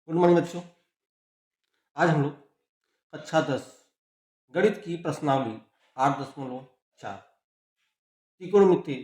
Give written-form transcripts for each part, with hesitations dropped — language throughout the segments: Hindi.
गुड मॉर्निंग बच्चों। आज हम लोग कक्षा 10 गणित की प्रश्नावली 8.4 त्रिकोणमिति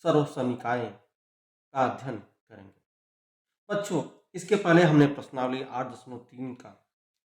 सर्वसमीकाएं का अध्ययन करेंगे। बच्चों, इसके पहले हमने प्रश्नावली 8.3 का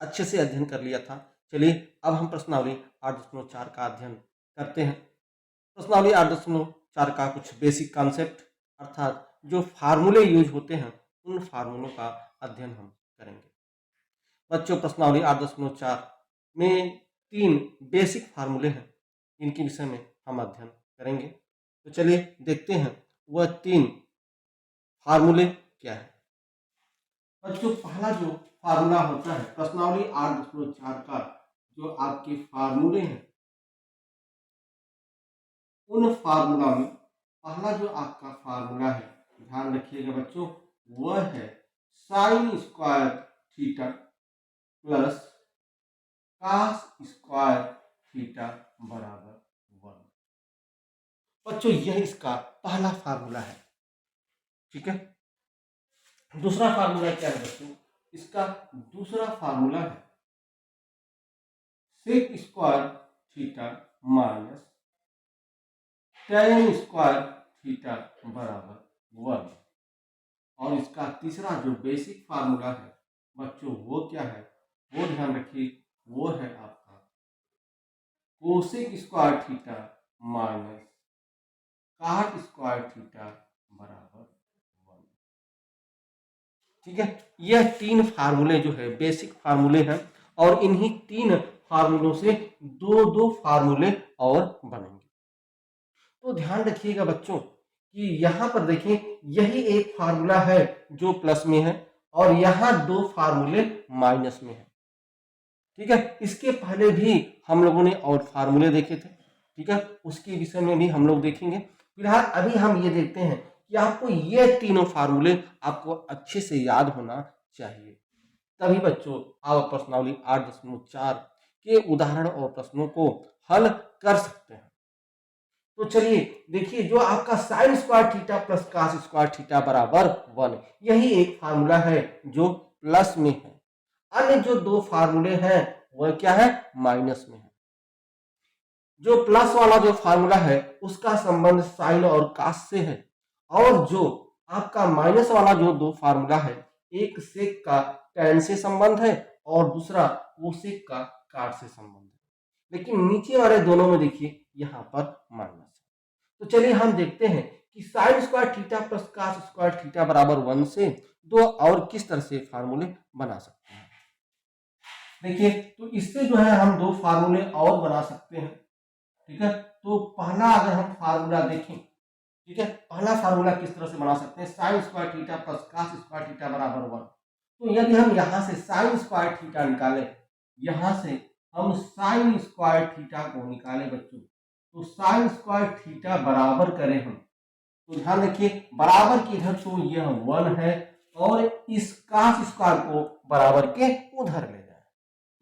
अच्छे से अध्ययन कर लिया था। चलिए अब हम प्रश्नावली 8.4 का अध्ययन करते हैं। प्रश्नावली 8.4 का कुछ बेसिक कॉन्सेप्ट अर्थात जो फार्मूले यूज होते हैं उन फार्मूलों का अध्ययन हम करेंगे। बच्चों, प्रश्नावली 8.4 में 3 बेसिक फार्मूले हैं, इनके विषय में हम अध्ययन करेंगे। तो चलिए देखते हैं वह 3 फार्मूले क्या है। बच्चों, पहला जो फार्मूला होता है प्रश्नावली 8.4 का, जो आपके फार्मूले हैं उन फार्मूला में पहला जो आपका फार्मूला है, ध्यान रखिएगा बच्चों, वह है sign square theta plus cos square theta बराबर 1। बच्चों, यह इसका पहला फार्मूला है। ठीक है, दूसरा फार्मूला क्या है बच्चों? इसका दूसरा फार्मूला है sec square theta minus tan square theta बराबर 1। और इसका तीसरा जो बेसिक फार्मूला है बच्चों, वो क्या है? वो ध्यान रखिए, वो है आपका कोसेक स्क्वायर थीटा माइनस काट स्क्वायर थीटा बराबर 1। ठीक है, यह 3 फार्मूले जो है बेसिक फार्मूले हैं और इन्हीं 3 फार्मूलों से दो फार्मूले और बनेंगे। तो ध्यान रखिएगा बच्चों कि यहाँ पर देखिए, यही एक फार्मूला है जो प्लस में है और यहाँ 2 फार्मूले माइनस में है। ठीक है, इसके पहले भी हम लोगों ने और फार्मूले देखे थे। ठीक है, उसके विषय में भी हम लोग देखेंगे। फिलहाल अभी हम ये देखते हैं कि आपको ये तीनों फार्मूले आपको अच्छे से याद होना चाहिए, तभी बच्चों आप प्रश्नावली 8.4 के उदाहरण और प्रश्नों को हल कर सकते हैं। तो चलिए देखिए, जो आपका sign square theta plus cos square theta बराबर 1, यही एक फार्मूला है जो प्लस में है। अन्य जो 2 फार्मूले हैं वह क्या है? माइनस में है। जो प्लस वाला जो फार्मूला है उसका संबंध साइन और कॉस से है, और जो आपका माइनस वाला जो 2 फार्मूला है, एक सेक का tan से संबंध है और दूसरा कोसेक का काट से संबंध है। लेकिन नीचे वाले दोनों में देखिए यहाँ पर माइनस है। तो चलिए हम देखते हैं कि sign square theta plus cos square theta बराबर 1 से 2 और किस तरह से फार्मूले बना सकते हैं। देखिए, तो इससे जो है हम 2 फार्मूले और बना सकते हैं। ठीक है, तो पहला अगर हम फार्मूला देखें, ठीक है, पहला फार्मूला किस तरह से बना सकते हैं? Sign square theta plus cos square theta बराबर 1। तो यदि हम यहाँ से साइन स्क्वायर थीटा निकालें, यहाँ से हम साइन स्क्वायर थीटा को निकालें बच्चों, तो साइन स्क्वायर थीटा बराबर करें हम, तो ध्यान रखिए बराबर की इधर तो यह 1 है और इस कॉस स्क्वायर को बराबर के उधर ले जाए,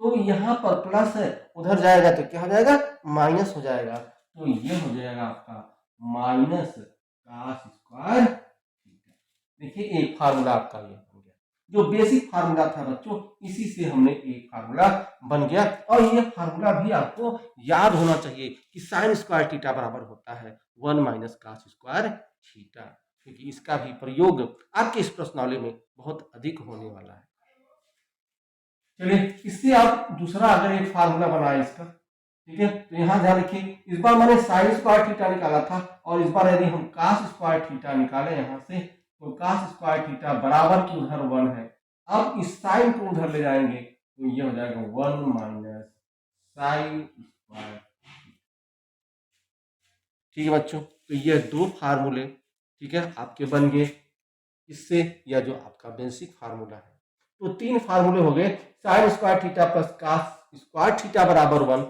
तो यहाँ पर प्लस है, उधर जाएगा तो क्या हो जाएगा? माइनस हो जाएगा। तो ये हो जाएगा आपका माइनस कॉस स्क्वायर थीटा। देखिए, एक फार्मूला आपका ये बन गया, जो बेसिक फार्मूला था बच्चों, इसी से हमने एक फार्मूला बन गया। और ये फार्मूला भी आपको याद होना चाहिए कि साइन स्क्वायर थीटा बराबर होता है 1 माइनस कॉस स्क्वायर थीटा, क्योंकि इसका भी प्रयोग आपके इस प्रश्नावली में बहुत अधिक होने वाला है। चलिए, इससे आप दूसरा अगर एक फार्मूला बनाए इसका, ठीक है, तो यहाँ ध्यान रखिए, इस बार मैंने साइन स्क्वायर थीटा निकाला था और इस बार यदि हम कॉस स्क्वायर थीटा निकाले यहाँ से, तो कॉस स्क्वायर थीटा बराबर की उधर 1 है। अब इस साइन को उधर ले जाएंगे तो ये हो जाएगा 1 माइनस साइन स्क्वायर। ठीक है बच्चों, तो ये 2 फार्मूले, ठीक है, आपके बन गए इससे, यह जो आपका बेसिक फार्मूला है। तो 3 फार्मूले हो गए, sign square theta plus cos square theta बराबर 1,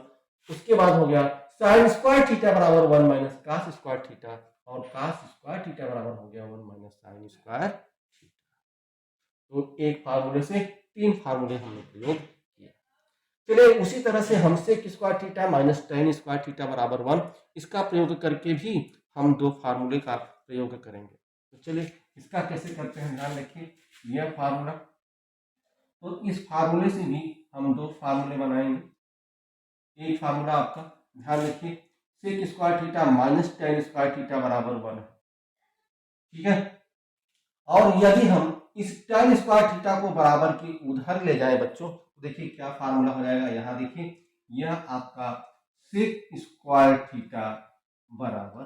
उसके बाद हो गया साइन स्क्वायर थीटा बराबर 1 माइनस कॉस स्क्वायर थीटा, और कॉस स्क्वायर थीटा बराबर हो गया 1 माइनस साइन स्क्वायर थीटा। तो एक फार्मूले से 3 फार्मूले हमने प्रयोग किया। चलिए, उसी तरह से हम sec square theta minus tan square theta बराबर 1, इसका प्रयोग करके भी हम 2 फार्मूले का प्रयोग करेंगे। तो चलिए इसका कैसे करते हैं, ध्यान रखिए, यह फार्मूला, तो इस फार्मूले से भी हम दो फार्मूले बनाएंगे। एक फार्मूला आपका ध्यान रखिए, sec square theta minus tan square theta बराबर 1 है, ठीक है। और यदि हम इस टेन स्क्वायर थीटा को बराबर की उधर ले जाएं बच्चों, तो देखिए क्या फार्मूला हो जाएगा। यहाँ देखिए, यह आपका सेक स्क्वायर थीटा बराबर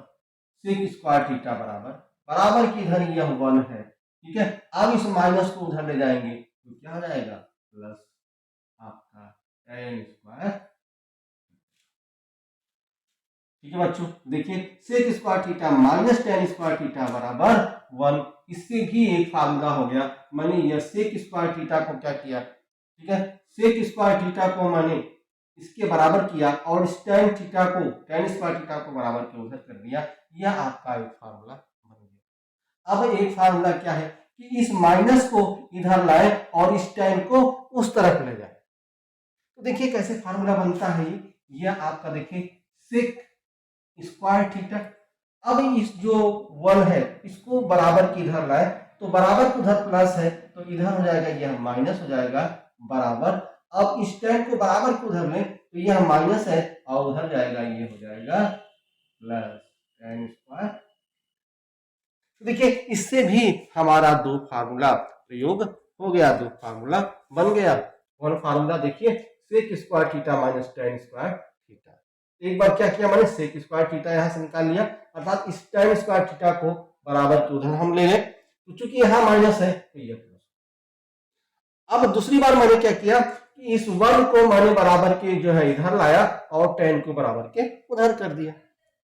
सेक स्क्वायर थीटा बराबर की इधर यह 1 है, ठीक है। अब इस माइनस को उधर ले जाएंगे तो क्या हो जाएगा, प्लस आपका टेन स्क्वायर, ठीक है बच्चों। देखिए sec square theta minus tan square theta बराबर 1, इससे भी एक फार्मूला हो गया। मैंने यह सेक स्क्वायर थीटा को क्या किया, ठीक है, सेक स्क्वायर थीटा को मैंने इसके बराबर किया और इस टेन थीटा को टेन स्क्वायर थीटा को बराबर के उधर कर दिया। यह आपका एक फार्मूला बन गया। अब एक फार्मूला क्या है कि इस माइनस को इधर लाए और इस टेन को उस तरफ ले जाए। तो देखिए कैसे फार्मूला बनता है। यह आपका देखिए सेक स्क्वायर थीटा, अब इस जो 1 है इसको बराबर की इधर लाए तो बराबर की उधर प्लस है तो इधर हो जाएगा यह माइनस हो जाएगा बराबर। अब इस टेन को बराबर को उधर लें तो यह माइनस है और उधर जाएगा ये हो जाएगा प्लस टेन स्क्वायर। तो देखिए इससे भी हमारा दो फार्मूला प्रयोग हो गया, दो फार्मूला बन गया। वन फार्मूला देखिए sec square theta minus tan square theta. एक बार क्या किया मैंने, सेक स्क्वायर थीटा यहां से निकाल लिया, अर्थात इस टेन स्क्वायर थीटा को बराबर के उधर हम ले गए, तो चूंकि यहां माइनस है तो ये प्लस। अब दूसरी बार मैंने क्या किया कि इस 1 को मैंने बराबर के जो है इधर लाया और टेन को बराबर के उधर कर दिया।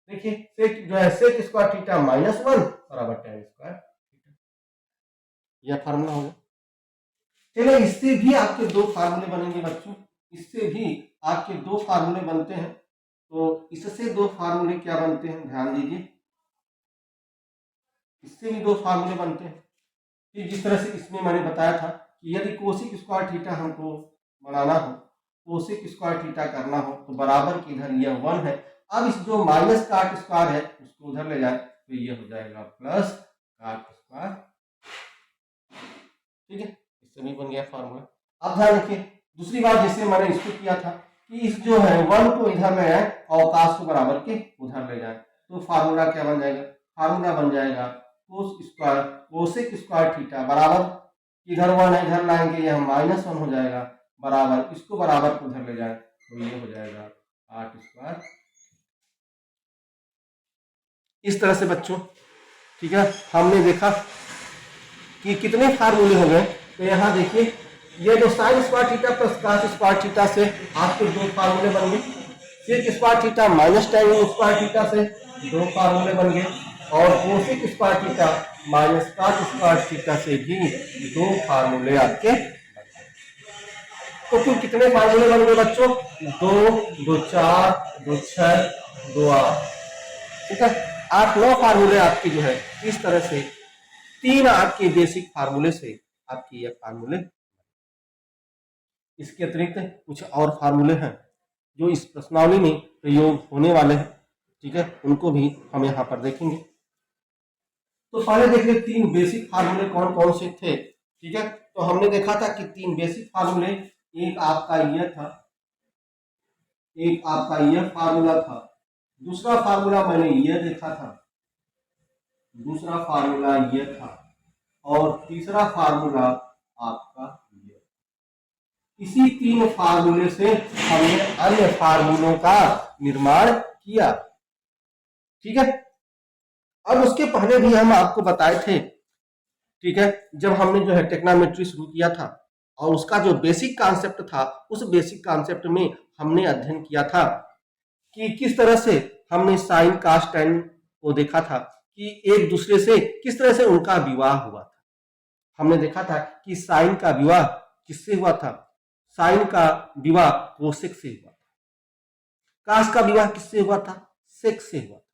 देखिए सेक जो है सेक स्क्वायर थीटा माइनस 1 बराबर टेन स्क्वायर थीटा, यह फार्मूला होगा। चलिए इससे भी आपके दो फार्मूले बनेंगे बच्चों, इससे भी आपके दो फार्मूले बनते हैं। तो इससे दो फार्मूले क्या बनते हैं ध्यान दीजिए, इससे भी दो फार्मूले बनते हैं। कि जिस तरह से इसमें मैंने बताया था कि यदि कोसिक स्क्वायर थीटा हमको बनाना हो, कोसिक स्क्वायर थीटा करना हो तो बराबर की इधर यह 1 है। अब इस जो माइनस काट स्क्वायर है उसको उधर ले जाए तो ये हो जाएगा प्लस काट स्क्वायर, ठीक है। इससे भी बन गया फार्मूला। अब ध्यान रखिए दूसरी बार जैसे मैंने इसको किया था कि इस जो है 1 को इधर ले आए और अवकाश को बराबर के उधर ले जाए, तो फार्मूला क्या बन जाएगा, फार्मूला बन जाएगा कोसेक स्क्वायर थीटा बराबर इधर 1 है इधर लाएंगे यह माइनस 1 हो जाएगा बराबर इसको बराबर को उधर ले जाए तो ये हो जाएगा काट स्क्वायर। इस तरह से बच्चों, ठीक है, हमने देखा कि कितने फार्मूले हो गए। तो यहाँ देखिए ये जो sine square theta plus cos square theta से आपके दो फार्मूले बन गए, sec square theta minus tan square theta से दो फार्मूले बन गए और cosec square theta minus cos square theta से भी दो फार्मूले आपके। तो कुल कितने फार्मूले बन गए बच्चों, 2, 2 4, 2 6, 2 8, ठीक है, 8-9 फार्मूले आपके जो है इस तरह से 3 आपके बेसिक फार्मूले से आपके ये फार्मूले। इसके अतिरिक्त कुछ और फार्मूले हैं जो इस प्रश्नावली में प्रयोग होने वाले हैं, ठीक है, उनको भी हम यहाँ पर देखेंगे। तो पहले देख ले 3 बेसिक फार्मूले कौन कौन से थे, ठीक है। तो हमने देखा था कि 3 बेसिक फार्मूले, एक आपका यह था, एक आपका यह फार्मूला था, दूसरा फार्मूला मैंने यह देखा था, दूसरा फार्मूला यह था और तीसरा फार्मूला आपका यह। इसी 3 फार्मूले से हमने अन्य फार्मूलों का निर्माण किया, ठीक है। अब उसके पहले भी हम आपको बताए थे, ठीक है, जब हमने जो है ट्रिग्नोमेट्री शुरू किया था और उसका जो बेसिक कॉन्सेप्ट था उस बेसिक कॉन्सेप्ट में हमने अध्ययन किया था कि किस तरह से हमने साइन कॉस टेन को देखा था कि एक दूसरे से किस तरह से उनका विवाह हुआ था। हमने देखा था कि साइन का विवाह किससे हुआ था, साइन का विवाह कोसेक से हुआ था, कॉस का विवाह किससे हुआ था, सेक से हुआ था,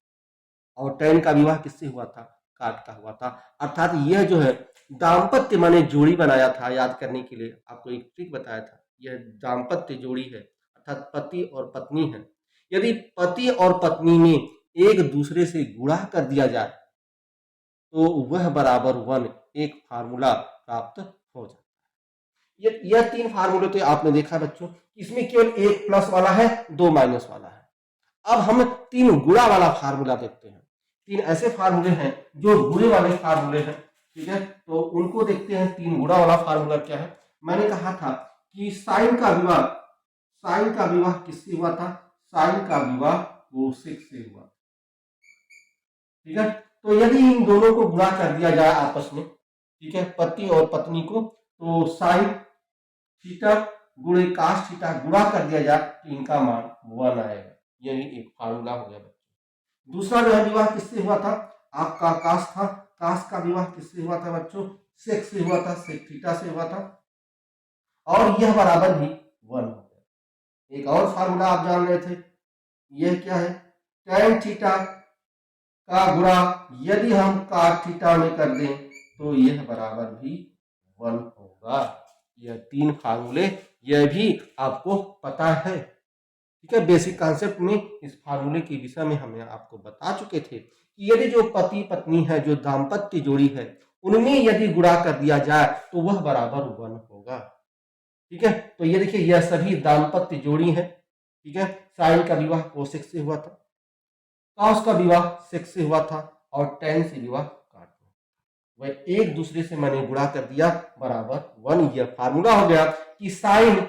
और टेन का विवाह किससे हुआ था, काट का हुआ था। अर्थात यह जो है दाम्पत्य माने जोड़ी बनाया था, याद करने के लिए आपको एक ट्रिक बताया था, यह दाम्पत्य जोड़ी है अर्थात पति और पत्नी है। यदि पति और पत्नी में एक दूसरे से गुणा कर दिया जाए तो वह बराबर 1 एक फार्मूला प्राप्त हो जाता है। यह 3 फार्मूले तो आपने देखा बच्चों, इसमें केवल एक प्लस वाला है, 2 माइनस वाला है। अब हम 3 गुणा वाला फार्मूला देखते हैं। 3 ऐसे फार्मूले हैं जो गुणे वाले फार्मूले हैं, ठीक है, तो उनको देखते हैं। 3 गुणा वाला फार्मूला क्या है? मैंने कहा था कि साइन का विवाह किससे हुआ था? साइन का विवाह कोसेक से हुआ, ठीक है। तो यदि इन दोनों को गुणा कर दिया जाए आपस में, ठीक है, पति और पत्नी को, तो साइन थीटा गुणे कास थीटा गुणा कर दिया जाए तो इनका मान 1 आएगा। यही एक फार्मूला हो गया बच्चों। दूसरा जो है विवाह किससे हुआ था? आपका कास था। कास का विवाह किससे हुआ था बच्चों? सेक से हुआ था, सेक थीटा से हुआ था, और यह बराबर भी 1 हो गया। एक और फार्मूला आप जान रहे थे, यह क्या है? tan थीटा का गुणा यदि हम cos थीटा में कर दें तो यह बराबर भी 1 होगा। यह 3 फार्मूले, यह भी आपको पता है, ठीक है। बेसिक कॉन्सेप्ट में इस फार्मूले के विषय में हमें आपको बता चुके थे कि यदि जो पति पत्नी है, जो दाम्पत्य जोड़ी है, उनमें यदि गुणा कर दिया जाए तो वह बराबर 1 होगा, ठीक है। तो ये देखिए, यह सभी दाम्पत्य जोड़ी है, ठीक है। साइन का विवाह कोसेक से हुआ था, कॉस का विवाह सेक से हुआ था, और tan से विवाह काट में। वह एक दूसरे से मैंने गुणा कर दिया, बराबर 1। यह फार्मूला हो गया कि साइन,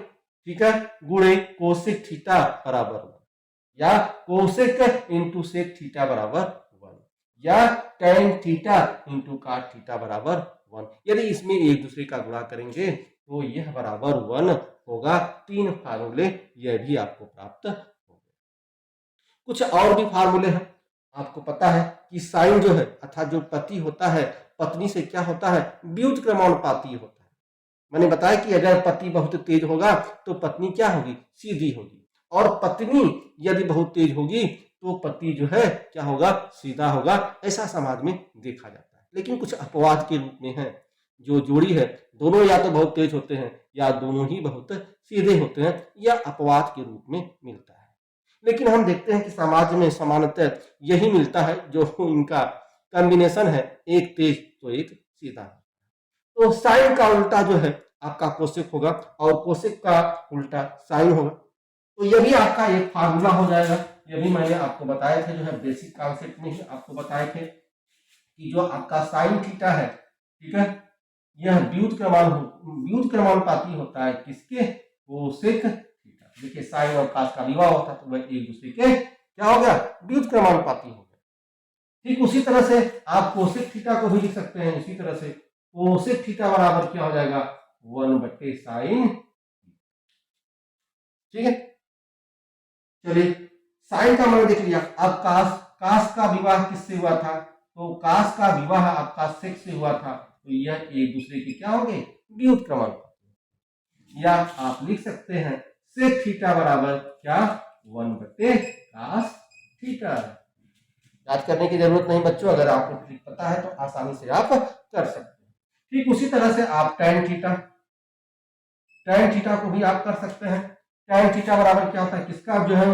ठीक है, गुणे कोसेक थीटा बराबर 1, या कोसेक इंटू सेक थीटा बराबर 1, या tan थीटा इंटू काट थीटा बराबर 1। यदि इसमें एक दूसरे का गुणा करेंगे तो यह बराबर 1 होगा। 3 फार्मूले यह भी आपको प्राप्त हो गए। कुछ और भी फार्मूले हैं। आपको पता है कि साइन जो है, अर्थात जो पति होता है, पत्नी से क्या होता है? व्युत्क्रमानुपाती होता है। मैंने बताया कि अगर पति बहुत तेज होगा तो पत्नी क्या होगी? सीधी होगी, और पत्नी यदि बहुत तेज होगी तो पति जो है क्या होगा? सीधा होगा। ऐसा समाज में देखा जाता है। लेकिन कुछ अपवाद के रूप में है। जो जोड़ी है, दोनों या तो बहुत तेज होते हैं या दोनों ही बहुत सीधे होते हैं, यह अपवाद के रूप में मिलता है। लेकिन हम देखते हैं कि समाज में सामान्यतः यही मिलता है जो इनका कॉम्बिनेशन है, एक तेज तो एक सीधा। तो साइन का उल्टा जो है आपका कोसेक होगा, और कोसेक का उल्टा साइन होगा। तो यह भी आपका एक फार्मूला हो जाएगा। यह भी मैंने आपको बताए थे, जो है बेसिक कॉन्सेप्ट में ही आपको बताए थे कि जो आपका साइन थीटा है, ठीक है, यह व्युत्क्रमानुपाती होता है किसके? Cosec theta. देखिए, साइन और कास का विवाह होता है तो वह एक दूसरे के क्या हो गया? व्युत्क्रमानुपाती हो गया। ठीक उसी तरह से आप कोसेक थीटा को भी लिख सकते हैं। इसी तरह से कोसेक थीटा बराबर क्या हो जाएगा? 1/sin, ठीक है। चलिए, साइन का मैंने देख लिया। अब कास का विवाह किससे हुआ था? तो कास का विवाह आपका सेक से हुआ था, तो यह एक दूसरे के क्या होंगे? व्युत्क्रमानुपाती। या आप लिख सकते हैं सेक थीटा बराबर क्या? 1/cos theta. याद करने की जरूरत नहीं बच्चों, अगर आपको ट्रिक पता है तो आसानी से आप कर सकते हैं। ठीक उसी तरह से आप tan थीटा को भी आप कर सकते हैं। tan थीटा बराबर क्या होता है? किसका जो है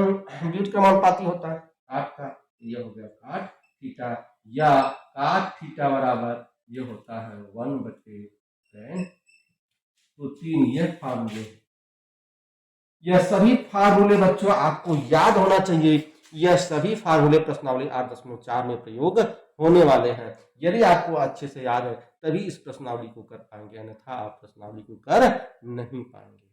व्युत्क्रमानुपाती होता है? आपका ये हो गया काट थीटा, या काट थीटा बराबर ये होता है 1/tan। तो 3 ये फार्मूले, यह सभी फार्मूले बच्चों आपको याद होना चाहिए। यह सभी फार्मूले प्रश्नावली 8.4 में प्रयोग होने वाले हैं। यदि आपको अच्छे से याद है तभी इस प्रश्नावली को कर पाएंगे, अन्यथा आप प्रश्नावली को कर नहीं पाएंगे,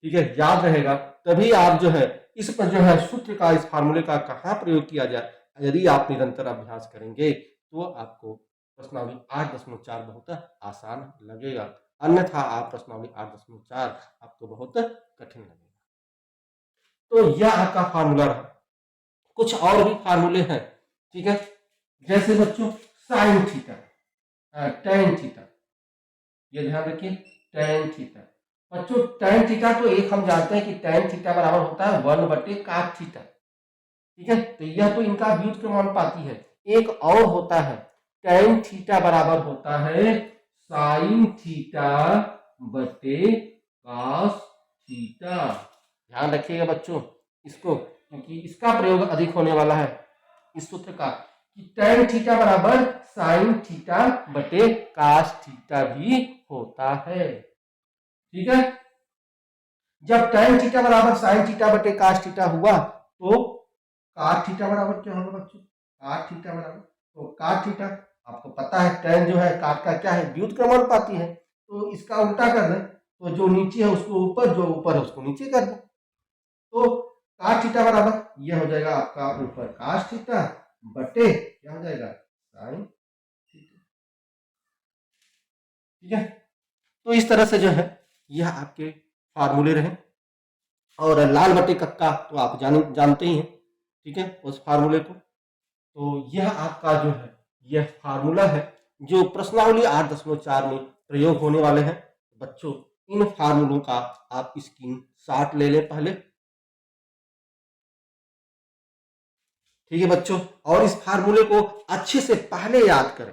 ठीक है। याद रहेगा तभी आप जो है इस पर जो है सूत्र का, इस फार्मूले का कहाँ प्रयोग किया जाए, यदि आप निरंतर अभ्यास करेंगे तो आपको प्रश्नावली 8.4 बहुत आसान लगेगा, अन्यथा आप प्रश्नावली 8.4 आपको बहुत कठिन लगेगा। तो यह आपका फार्मूला रहा। कुछ और भी फार्मूले हैं, ठीक है, जैसे बच्चों साइन थीटा, tan थीटा, ये ध्यान रखिए, tan थीटा। बच्चों tan थीटा तो एक हम जानते हैं कि tan थीटा बराबर होता है 1/cos थीटा, ठीक है। तो यह तो इनका व्युत्क्रमानुपाती है। एक और होता है tan थीटा बराबर होता है sin थीटा बटे cos थीटा। ध्यान रखिएगा बच्चों इसको, क्योंकि इसका प्रयोग अधिक होने वाला है इस सूत्र का, कि tan थीटा बराबर sin थीटा बटे cos थीटा भी होता है। ठीक है। जब tan थीटा बराबर sin थीटा बटे cos थीटा हुआ तो cos थीटा बराबर क्या होगा बच्चों, cos थीटा बराबर, तो cos थीटा आपको पता है tan जो है cos का क्या है, व्युत्क्रमानुपाती है, तो इसका उल्टा कर दें तो जो नीचे है उसको ऊपर, जो ऊपर है उसको नीचे कर दें, तो cos थीटा बराबर यह हो जाएगा आपका ऊपर cos थीटा बटे क्या हो जाएगा sin थीटा। ठीक है, तो इस तरह से जो है यह आपके फार्मूले रहे, और लाल बटे कक्का तो आप जानते ही हैं, ठीक है, उस फार्मूले को। तो यह आपका जो है यह फार्मूला है जो प्रश्नावली 8.4 में प्रयोग होने वाले हैं। बच्चों इन फार्मूलों का आप स्क्रीनशॉट ले लें पहले, ठीक है बच्चों, और इस फार्मूले को अच्छे से पहले याद करें,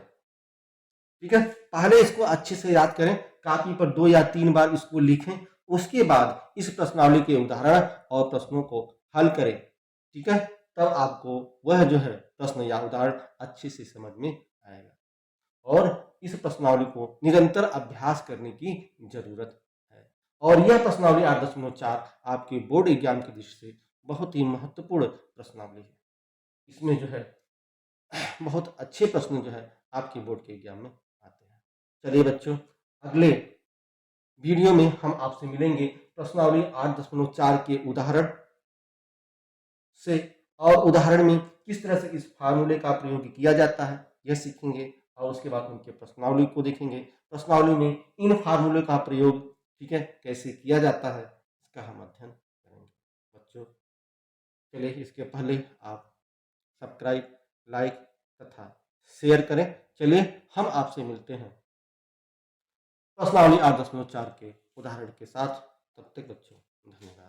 ठीक है, पहले इसको अच्छे से याद करें, कॉपी पर 2 या 3 बार इसको लिखें, उसके बाद इस प्रश्नावली के उदाहरण और प्रश्नों को हल करें, ठीक है, तब आपको वह जो है प्रश्न या उदाहरण अच्छे से समझ में आएगा, और इस प्रश्नावली को निरंतर अभ्यास करने की जरूरत है। और यह प्रश्नावली 8.4 आपके बोर्ड एग्जाम की दृष्टि से बहुत ही महत्वपूर्ण प्रश्नावली है। इसमें जो है बहुत अच्छे प्रश्न जो है आपके बोर्ड के एग्जाम में आते हैं। चलिए बच्चों, अगले वीडियो में हम आपसे मिलेंगे प्रश्नावली 8.4 के उदाहरण से, और उदाहरण में किस तरह से इस फार्मूले का प्रयोग किया जाता है यह सीखेंगे, और उसके बाद उनके प्रश्नावली को देखेंगे, प्रश्नावली में इन फार्मूले का प्रयोग, ठीक है, कैसे किया जाता है इसका हम अध्ययन करेंगे। बच्चों चलिए, इसके पहले आप सब्सक्राइब, लाइक तथा शेयर करें। चलिए हम आपसे मिलते हैं प्रश्नावली 8.4 के उदाहरण के साथ, तब तक बच्चों धन्यवाद।